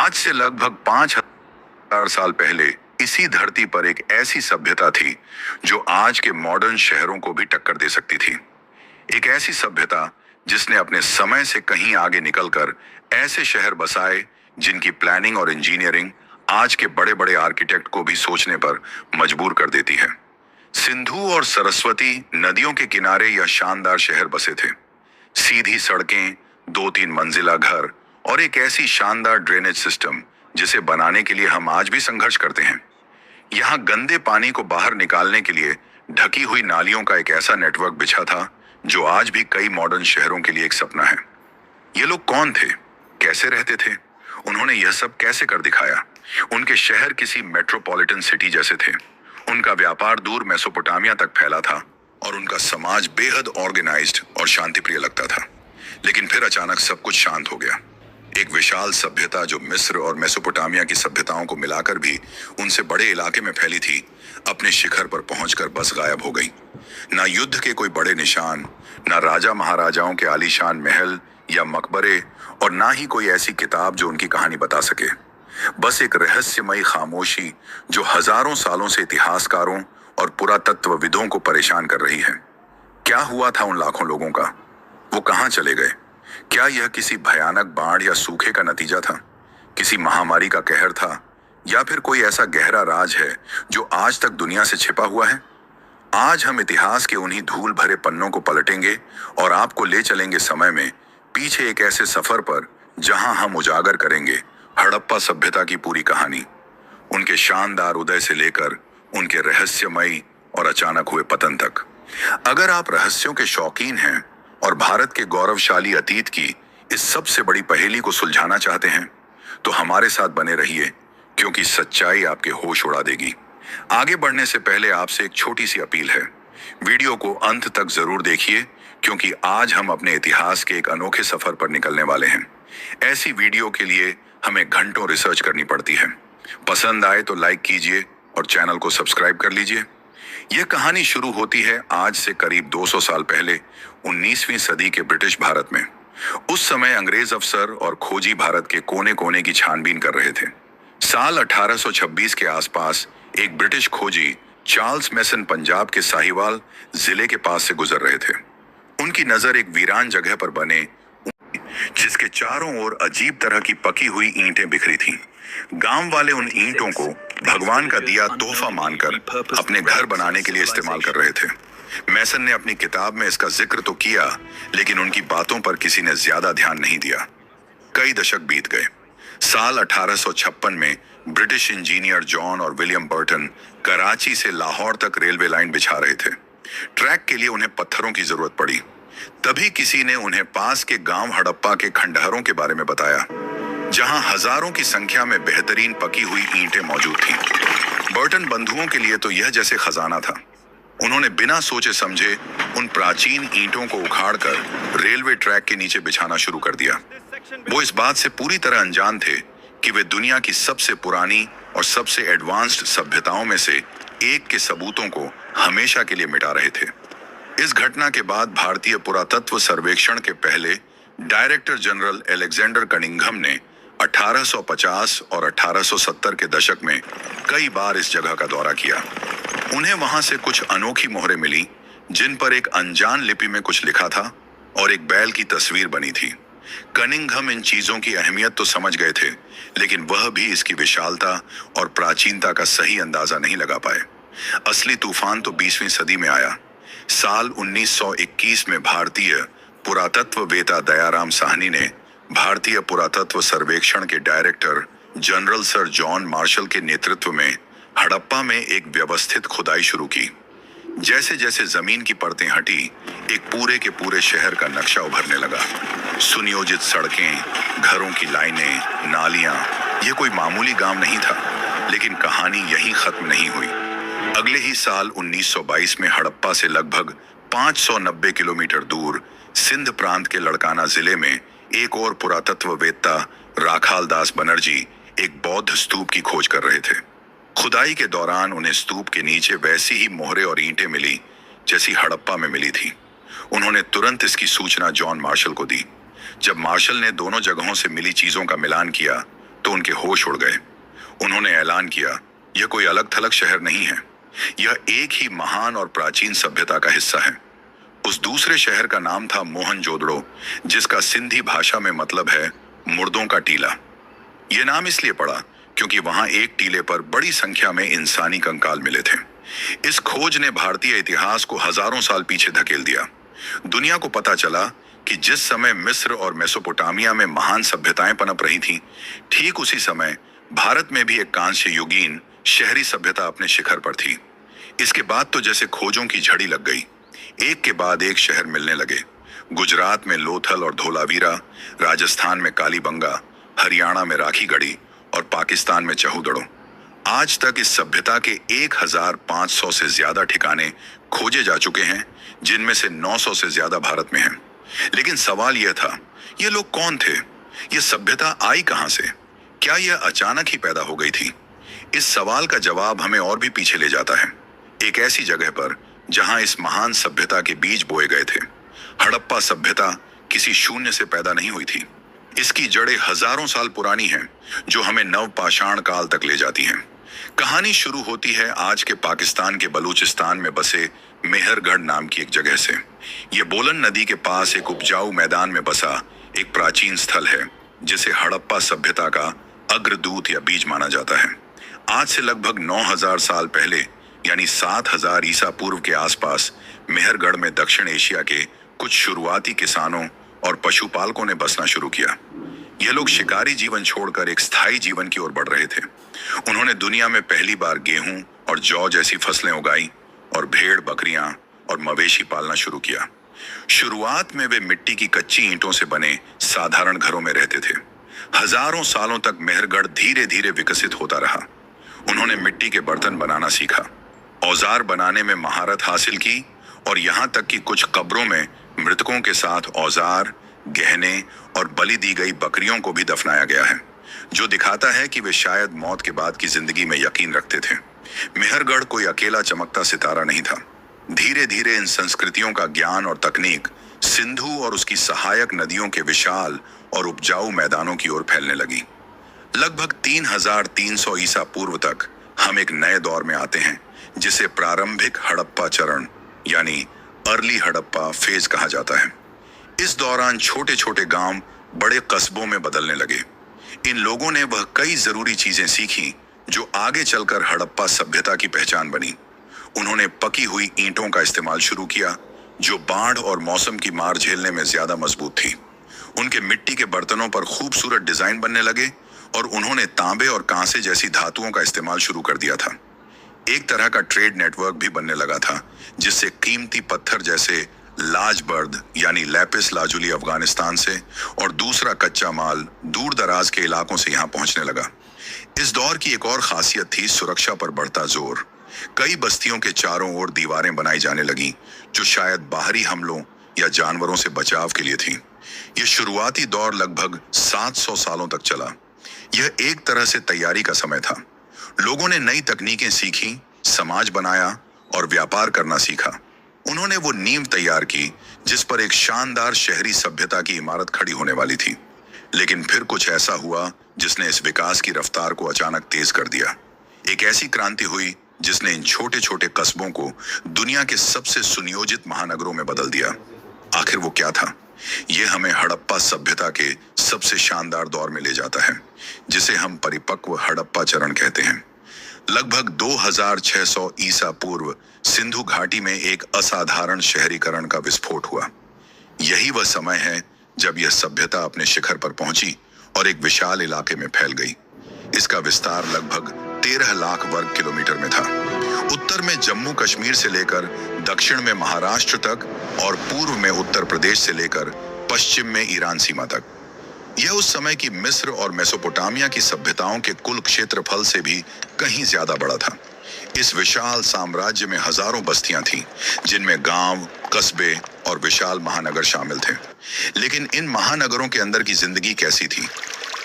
आज से लगभग 5,000 साल पहले इसी धरती पर एक ऐसी सभ्यता थी जो आज के मॉडर्न शहरों को भी टक्कर दे सकती थी। एक ऐसी सभ्यता जिसने अपने समय से कहीं आगे निकलकर ऐसे शहर बसाए जिनकी प्लानिंग और इंजीनियरिंग आज के बड़े बड़े आर्किटेक्ट को भी सोचने पर मजबूर कर देती है। सिंधु और सरस्वती नदियों के किनारे यह शानदार शहर बसे थे। सीधी सड़कें, 2-3 मंजिला घर और एक ऐसी शानदार ड्रेनेज सिस्टम जिसे बनाने के लिए हम आज भी संघर्ष करते हैं। यहाँ गंदे पानी को बाहर निकालने के लिए ढकी हुई नालियों का एक ऐसा नेटवर्क बिछा था जो आज भी कई मॉडर्न शहरों के लिए एक सपना है। ये लोग कौन थे, कैसे रहते थे, उन्होंने यह सब कैसे कर दिखाया? उनके शहर किसी मेट्रोपॉलिटन सिटी जैसे थे। उनका व्यापार दूर मेसोपोटामिया तक फैला था और उनका समाज बेहद ऑर्गेनाइज्ड और शांतिप्रिय लगता था। लेकिन फिर अचानक सब कुछ शांत हो गया। एक विशाल सभ्यता जो मिस्र और मेसोपोटामिया की सभ्यताओं को मिलाकर भी उनसे बड़े इलाके में फैली थी, अपने शिखर पर पहुंचकर बस गायब हो गई। ना युद्ध के कोई बड़े निशान, ना राजा महाराजाओं के आलीशान महल या मकबरे, और ना ही कोई ऐसी किताब जो उनकी कहानी बता सके। बस एक रहस्यमयी खामोशी जो हजारों सालों से इतिहासकारों और पुरातत्वविदों को परेशान कर रही है। क्या हुआ था उन लाखों लोगों का? वो कहां चले गए? क्या यह किसी भयानक बाढ़ या सूखे का नतीजा था, किसी महामारी का कहर था, या फिर कोई ऐसा गहरा राज है जो आज तक दुनिया से छिपा हुआ है? आज हम इतिहास के उन्हीं धूल भरे पन्नों को पलटेंगे और आपको ले चलेंगे समय में पीछे एक ऐसे सफर पर जहां हम उजागर करेंगे हड़प्पा सभ्यता की पूरी कहानी, उनके शानदार उदय से लेकर उनके रहस्यमयी और अचानक हुए पतन तक। अगर आप रहस्यों के शौकीन हैं और भारत के गौरवशाली अतीत की इस सबसे बड़ी पहेली को सुलझाना चाहते हैं तो हमारे साथ बने रहिए, क्योंकि सच्चाई आपके होश उड़ा देगी। आगे बढ़ने से पहले आपसे एक छोटी सी अपील है। वीडियो को अंत तक जरूर देखिए, क्योंकि आज हम अपने इतिहास के एक अनोखे सफर पर निकलने वाले हैं। ऐसी वीडियो के लिए हमें घंटों रिसर्च करनी पड़ती है। पसंद आए तो लाइक कीजिए और चैनल को सब्सक्राइब कर लीजिए। यह कहानी शुरू होती है आज से करीब 200 साल पहले 19वीं सदी के ब्रिटिश भारत में। उस समय अंग्रेज अफसर और खोजी भारत के कोने कोने की छानबीन कर रहे थे। साल 1826 के आसपास एक ब्रिटिश खोजी चार्ल्स मैसन पंजाब के साहिवाल जिले के पास से गुजर रहे थे। उनकी नजर एक वीरान जगह पर बने जिसके चारों ओर अजीब तरह की पकी हुई ईंटें बिखरी थीं। गांव वाले उन ईंटों को भगवान का दिया तोहफा मानकर अपने घर बनाने के लिए इस्तेमाल कर रहे थे। मैसन ने अपनी किताब में इसका जिक्र तो किया, लेकिन उनकी बातों पर किसी ने ज्यादा ध्यान नहीं दिया। कई दशक बीत गए। साल 1856 में ब्रिटिश इंजीनियर जॉन और विलियम बर्टन कराची से लाहौर तक रेलवे लाइन बिछा रहे थे। ट्रैक के लिए उन्हें पत्थरों की जरूरत पड़ी। तभी किसी ने उन्हें पास के गांव हड़प्पा के खंडहरों के बारे में बताया, जहां हजारों की संख्या में बेहतरीन पकी हुई ईंटें मौजूद थीं। बर्टन बंधुओं के लिए तो यह जैसे खजाना था। उन्होंने बिना सोचे समझे उन प्राचीन ईंटों को उखाड़कर रेलवे ट्रैक के नीचे बिछाना शुरू कर दिया। वो इस बात से पूरी तरह अनजान थे कि वे दुनिया की सबसे पुरानी और सबसे एडवांस्ड सभ्यताओं में से एक के सबूतों को हमेशा के लिए मिटा रहे थे। इस घटना के बाद भारतीय पुरातत्व सर्वेक्षण के पहले डायरेक्टर जनरल अलेक्जेंडर कनिंघम ने 1850 और 1870 के दशक में कई बार इस जगह का दौरा किया। उन्हें वहां से कुछ अनोखी मोहरें मिली, जिन पर एक अनजान लिपि में कुछ लिखा था और एक बैल की तस्वीर बनी थी। कनिंघम इन चीजों की अहमियत तो समझ गए थे, लेकिन वह भी इसकी विशालता और प्राचीनता का सही अंदाजा नहीं लगा पाए। असली तूफान तो 20वीं सदी में आया। साल 1921 में भारतीय पुरातत्ववेता दयाराम साहनी ने भारतीय पुरातत्व सर्वेक्षण के director general sir John Marshall के नेतृत्व में हड़प्पा में एक व्यवस्थित खुदाई शुरू की। जैसे जैसे जमीन की परतें हटी, एक पूरे के पूरे शहर का नक्शा उभरने लगा। सुनियोजित सड़कें, घरों की लाइनें, नालियां। यह कोई मामूली गांव नहीं था, लेकिन कहानी यहीं खत्म नहीं हुई। अगले ही साल 1922 में हड़प्पा से लगभग 590 किलोमीटर दूर सिंध प्रांत के लड़काना जिले में एक और पुरातत्ववेत्ता राखाल दास बनर्जी एक बौद्ध स्तूप की खोज कर रहे थे। खुदाई के दौरान उन्हें स्तूप के नीचे वैसी ही मोहरें और ईंटें मिली जैसी हड़प्पा में मिली थी। उन्होंने तुरंत इसकी सूचना जॉन मार्शल को दी। जब मार्शल ने दोनों जगहों से मिली चीजों का मिलान किया तो उनके होश उड़ गए। उन्होंने ऐलान किया, यह कोई अलग थलग शहर नहीं है, यह एक ही महान और प्राचीन सभ्यता का हिस्सा है। उस दूसरे शहर का नाम था मोहनजोदड़ो, जिसका सिंधी भाषा में मतलब है मुर्दों का टीला। यह नाम इसलिए पड़ा क्योंकि वहां एक टीले पर बड़ी संख्या में इंसानी कंकाल मिले थे। इस खोज ने भारतीय इतिहास को हजारों साल पीछे धकेल दिया। दुनिया को पता चला कि जिस समय मिस्र और मेसोपोटामिया में महान सभ्यताएं पनप रही थीं, ठीक उसी समय भारत में भी एक कांस्य युगीन शहरी सभ्यता अपने शिखर पर थी। इसके बाद तो जैसे खोजों की झड़ी लग गई, एक के बाद एक शहर मिलने लगे। गुजरात में लोथल और धोलावीरा, राजस्थान में कालीबंगा, हरियाणा में राखीगढ़ी और पाकिस्तान में चहूदड़ो। आज तक इस सभ्यता के 1500 से ज्यादा ठिकाने खोजे जा चुके हैं, जिनमें से 900 से ज्यादा भारत में हैं। लेकिन सवाल यह था, ये लोग कौन थे? ये सभ्यता आई कहां से? क्या यह अचानक ही पैदा हो गई थी? इस सवाल का जवाब हमें और भी पीछे ले जाता है, एक ऐसी जगह पर जहां इस महान सभ्यता के बीज बोए गए थे। हड़प्पा सभ्यता किसी शून्य से पैदा नहीं हुई थी। इसकी जड़ें हजारों साल पुरानी हैं, जो हमें नवपाषाण काल तक ले जाती हैं। कहानी शुरू होती है आज के पाकिस्तान के बलूचिस्तान में बसे मेहरगढ़ नाम की एक जगह से। यह बोलन नदी के पास एक उपजाऊ मैदान में बसा एक प्राचीन स्थल है, जिसे हड़प्पा सभ्यता का अग्रदूत या बीज माना जाता है। आज से लगभग 9000 साल पहले, यानी 7000 ईसा पूर्व के आसपास, मेहरगढ़ में दक्षिण एशिया के कुछ शुरुआती किसानों और पशुपालकों ने बसना शुरू किया। यह लोग शिकारी जीवन छोड़कर एक स्थायी जीवन की ओर बढ़ रहे थे। उन्होंने दुनिया में पहली बार गेहूं और जौ जैसी फसलें उगाई और भेड़, बकरियां और मवेशी पालना शुरू किया। शुरुआत में वे मिट्टी की कच्ची ईंटों से बने साधारण घरों में रहते थे। हजारों सालों तक मेहरगढ़ धीरे धीरे विकसित होता रहा। उन्होंने मिट्टी के बर्तन बनाना सीखा, औजार बनाने में महारत हासिल की और यहाँ तक कि कुछ कब्रों में मृतकों के साथ औजार, गहने और बलि दी गई बकरियों को भी दफनाया गया है, जो दिखाता है कि वे शायद मौत के बाद की जिंदगी में यकीन रखते थे। मेहरगढ़ कोई अकेला चमकता सितारा नहीं था। धीरे धीरे इन संस्कृतियों का ज्ञान और तकनीक सिंधु और उसकी सहायक नदियों के विशाल और उपजाऊ मैदानों की ओर फैलने लगी। लगभग 3300 ईसा पूर्व तक हम एक नए दौर में आते हैं, जिसे प्रारंभिक हड़प्पा चरण यानी अर्ली हड़प्पा फेज कहा जाता है। इस दौरान छोटे छोटे गांव बड़े कस्बों में बदलने लगे। इन लोगों ने वह कई जरूरी चीजें सीखी जो आगे चलकर हड़प्पा सभ्यता की पहचान बनी। उन्होंने पकी हुई ईंटों का इस्तेमाल शुरू किया, जो बाढ़ और मौसम की मार झेलने में ज्यादा मजबूत थी। उनके मिट्टी के बर्तनों पर खूबसूरत डिजाइन बनने लगे और उन्होंने तांबे और कांसे जैसी धातुओं का इस्तेमाल शुरू कर दिया था। एक तरह का ट्रेड नेटवर्क भी बनने लगा था, जिससे कीमती पत्थर जैसे लाजबर्द यानी लैपिस लाजुली अफगानिस्तान से और दूसरा कच्चा माल दूर दराज के इलाकों से यहाँ पहुंचने लगा। इस दौर की एक और खासियत थी सुरक्षा पर बढ़ता जोर। कई बस्तियों के चारों ओर दीवारें बनाई जाने लगी, जो शायद बाहरी हमलों या जानवरों से बचाव के लिए थी। यह शुरुआती दौर लगभग 700 सालों तक चला। यह एक तरह से तैयारी का समय था। लोगों ने नई तकनीकें सीखी, समाज बनाया और व्यापार करना सीखा। उन्होंने वो नींव तैयार की जिस पर एक शानदार शहरी सभ्यता की इमारत खड़ी होने वाली थी। लेकिन फिर कुछ ऐसा हुआ जिसने इस विकास की रफ्तार को अचानक तेज कर दिया। एक ऐसी क्रांति हुई जिसने इन छोटे छोटे कस्बों को दुनिया के सबसे सुनियोजित महानगरों में बदल दिया। आखिर वो क्या था? ये हमें हड़प्पा सभ्यता के सबसे शानदार दौर में ले जाता है, जिसे हम परिपक्व हड़प्पा चरण कहते हैं। लगभग 2600 ईसा पूर्व सिंधु घाटी में एक असाधारण शहरीकरण का विस्फोट हुआ। यही वह समय है जब यह सभ्यता अपने शिखर पर पहुंची और एक विशाल इलाके में फैल गई। इसका विस्तार लगभग 13 लाख वर्ग किलोमीटर में था। उत्तर में जम्मू कश्मीर से लेकर दक्षिण में महाराष्ट्र तक और पूर्व में उत्तर प्रदेश से लेकर पश्चिम में ईरान सीमा तक। यह उस समय की मिस्र और मेसोपोटामिया की सभ्यताओं के कुल क्षेत्रफल से भी कहीं ज्यादा बड़ा था। इस विशाल साम्राज्य में हजारों बस्तियां थीं, जिनमें गांव, कस्बे और विशाल महानगर शामिल थे। लेकिन इन महानगरों के अंदर की जिंदगी कैसी थी?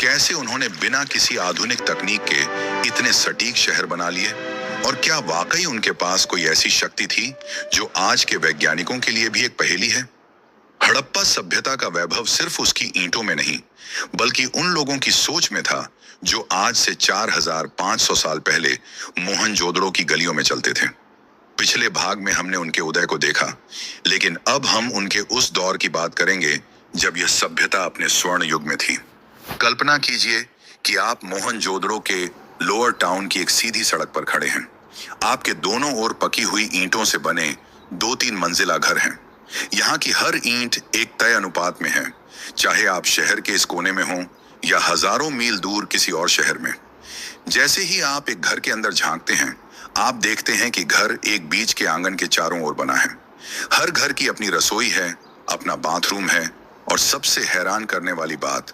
कैसे उन्होंने बिना किसी आधुनिक तकनीक के इतने सटीक शहर बना लिए? और क्या वाकई उनके पास कोई ऐसी शक्ति थी जो आज के वैज्ञानिकों के लिए भी एक पहेली है? हड़प्पा सभ्यता का वैभव सिर्फ उसकी ईंटों में नहीं, बल्कि उन लोगों की सोच में था जो आज से 4500 साल पहले मोहनजोदड़ो की गलियों में चलते थे। पिछले भाग में हमने उनके उदय को देखा, लेकिन अब हम उनके उस दौर की बात करेंगे जब यह सभ्यता अपने स्वर्ण युग में थी। कल्पना कीजिए कि आप मोहनजोदड़ो के लोअर टाउन की एक सीधी सड़क पर खड़े हैं। आपके दोनों ओर पकी हुई ईंटों से बने 2-3 मंजिला घर हैं। यहाँ की हर ईंट एक तय अनुपात में है, चाहे आप शहर के इस कोने में हों या हजारों मील दूर किसी और शहर में। जैसे ही आप एक घर के अंदर झांकते हैं, आप देखते हैं कि घर एक बीच के आंगन के चारों ओर बना है। हर घर की अपनी रसोई है, अपना बाथरूम है, और सबसे हैरान करने वाली बात,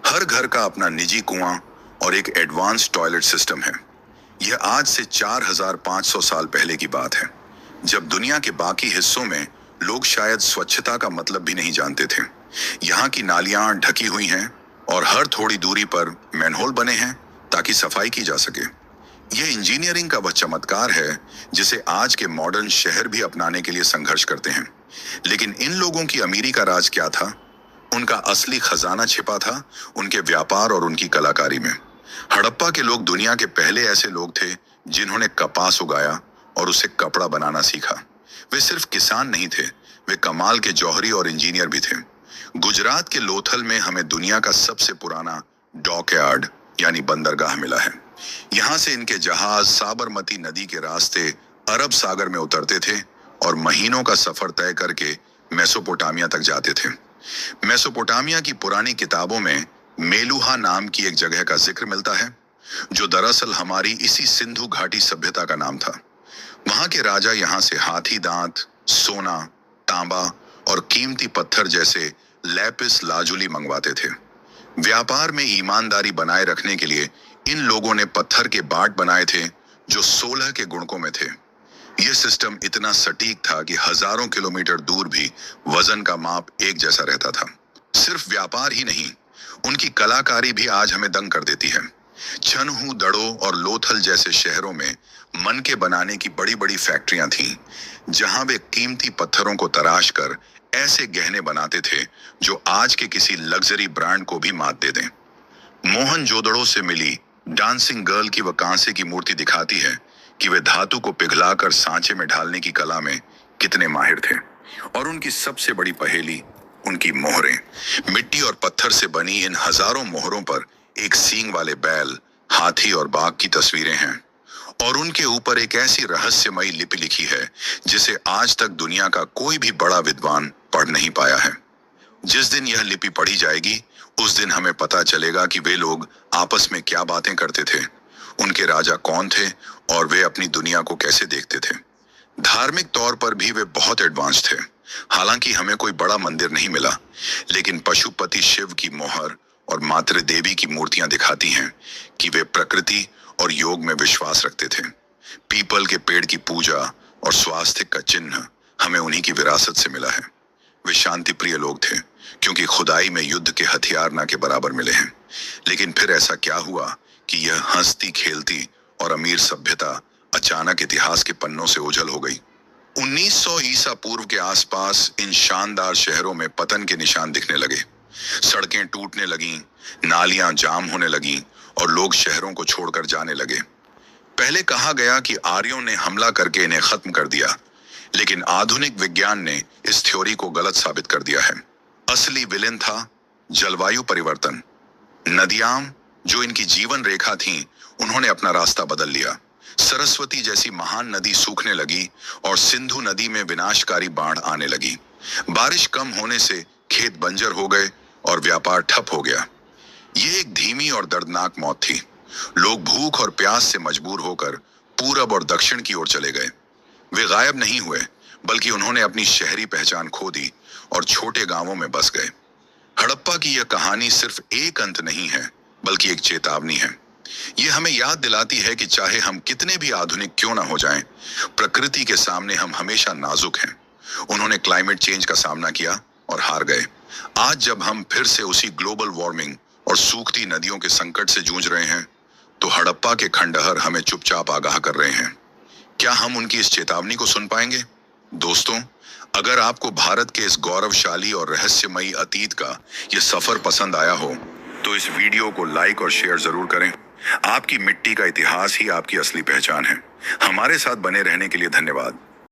हर घर का अपना निजी कुआं और एक एडवांस टॉयलेट सिस्टम है। यह आज से 4500 साल पहले की बात है, जब दुनिया के बाकी हिस्सों में लोग शायद स्वच्छता का मतलब भी नहीं जानते थे। यहाँ की नालियां ढकी हुई हैं और हर थोड़ी दूरी पर मैनहोल बने हैं ताकि सफाई की जा सके। यह इंजीनियरिंग का वह चमत्कार है जिसे आज के मॉडर्न शहर भी अपनाने के लिए संघर्ष करते हैं। लेकिन इन लोगों की अमीरी का राज क्या था? उनका असली खजाना छिपा था उनके व्यापार और उनकी कलाकारी में। हड़प्पा के लोग दुनिया के पहले ऐसे लोग थे जिन्होंने कपास उगाया और उसे कपड़ा बनाना सीखा। वे सिर्फ किसान नहीं थे, वे कमाल के जौहरी और इंजीनियर भी थे। गुजरात के लोथल में हमें दुनिया का सबसे पुराना डॉकयार्ड यानी बंदरगाह मिला है। यहाँ से इनके जहाज साबरमती नदी के रास्ते अरब सागर में उतरते थे और महीनों का सफर तय करके मेसोपोटामिया तक जाते थे। मेसोपोटामिया की पुरानी किताबों में मेलुहा नाम की एक जगह का जिक्र मिलता है, जो दरअसल हमारी इसी सिंधु घाटी सभ्यता का नाम था। वहां के राजा यहाँ से हाथी दांत, सोना, तांबा और कीमती पत्थर जैसे लैपिस लाजुली मंगवाते थे। व्यापार में ईमानदारी बनाए रखने के लिए इन लोगों ने पत्थर के बाट बनाए थे जो 16 के गुणकों में थे। यह सिस्टम इतना सटीक था कि हजारों किलोमीटर दूर भी वजन का माप एक जैसा रहता था। सिर्फ व्यापार ही नहीं, उनकी कलाकारी भी आज हमें दंग कर देती है। छनहू, दड़ो और लोथल जैसे शहरों में मनके बनाने की बड़ी बड़ी फैक्ट्रियां थीं, जहां वे कीमती पत्थरों को तराश कर ऐसे गहने बनाते थे जो आज के किसी लग्जरी ब्रांड को भी मात दे दें। मोहनजोदड़ो से मिली डांसिंग गर्ल की वह कांसे की मूर्ति दिखाती है कि वे धातु को पिघलाकर सांचे में ढालने की कला में कितने माहिर थे। और उनकी सबसे बड़ी पहेली उनकी मोहरें। मिट्टी और पत्थर से बनी इन हजारों मोहरों पर एक सींग वाले बैल, हाथी और बाघ की तस्वीरें हैं, और उनके ऊपर एक ऐसी रहस्यमयी लिपि लिखी है जिसे आज तक दुनिया का कोई भी बड़ा विद्वान पढ़ नहीं पाया है। जिस दिन यह लिपि पढ़ी जाएगी, उस दिन हमें पता चलेगा कि वे लोग आपस में क्या बातें करते थे, उनके राजा कौन थे और वे अपनी दुनिया को कैसे देखते थे। धार्मिक तौर पर भी वे बहुत एडवांस थे। हालांकि हमें कोई बड़ा मंदिर नहीं मिला, लेकिन पशुपति शिव की मोहर और मातृ देवी की मूर्तियां दिखाती हैं कि वे प्रकृति और योग में विश्वास रखते थे। पीपल के पेड़ की पूजा और स्वास्थ्य का चिन्ह हमें उन्हीं की विरासत से मिला है। वे शांति प्रिय लोग थे, क्योंकि खुदाई में युद्ध के हथियार ना के बराबर मिले हैं। लेकिन फिर ऐसा क्या हुआ कि यह हंसती खेलती और अमीर सभ्यता अचानक इतिहास के पन्नों से ओझल हो गई। 1900 ईसा पूर्व के आसपास इन शानदार शहरों में पतन के निशान दिखने लगे। सड़कें टूटने लगीं, नालियां जाम होने लगीं और लोग शहरों को छोड़कर जाने लगे। पहले कहा गया कि आर्यों ने हमला करके इन्हें खत्म कर दिया, लेकिन आधुनिक विज्ञान ने इस थ्योरी को गलत साबित कर दिया है। असली विलेन था जलवायु परिवर्तन। नदियां जो इनकी जीवन रेखा थीं, उन्होंने अपना रास्ता बदल लिया। सरस्वती जैसी महान नदी सूखने लगी और सिंधु नदी में विनाशकारी बाढ़ आने लगी। बारिश कम होने से खेत बंजर हो गए और व्यापार ठप हो गया। ये एक धीमी और दर्दनाक मौत थी। लोग भूख और प्यास से मजबूर होकर पूरब और दक्षिण की ओर चले गए। वे गायब नहीं हुए, बल्कि उन्होंने अपनी शहरी पहचान खो दी और छोटे गांवों में बस गए। हड़प्पा की यह कहानी सिर्फ एक अंत नहीं है, बल्कि एक चेतावनी है। यह हमें याद दिलाती है कि चाहे हम कितने भी आधुनिक क्यों ना हो जाएं, प्रकृति के सामने हम हमेशा नाजुक हैं। उन्होंने क्लाइमेट चेंज का सामना किया और हार गए। आज जब हम फिर से उसी ग्लोबल वार्मिंग और सूखती नदियों के संकट से जूझ रहे हैं, तो हड़प्पा के खंडहर हमें चुपचाप आगाह कर रहे हैं। क्या हम उनकी इस चेतावनी को सुन पाएंगे? दोस्तों, अगर आपको भारत के इस गौरवशाली और रहस्यमयी अतीत का ये सफर पसंद आया हो, तो इस वीडियो को लाइक और शेयर जरूर करें। आपकी मिट्टी का इतिहास ही आपकी असली पहचान है। हमारे साथ बने रहने के लिए धन्यवाद।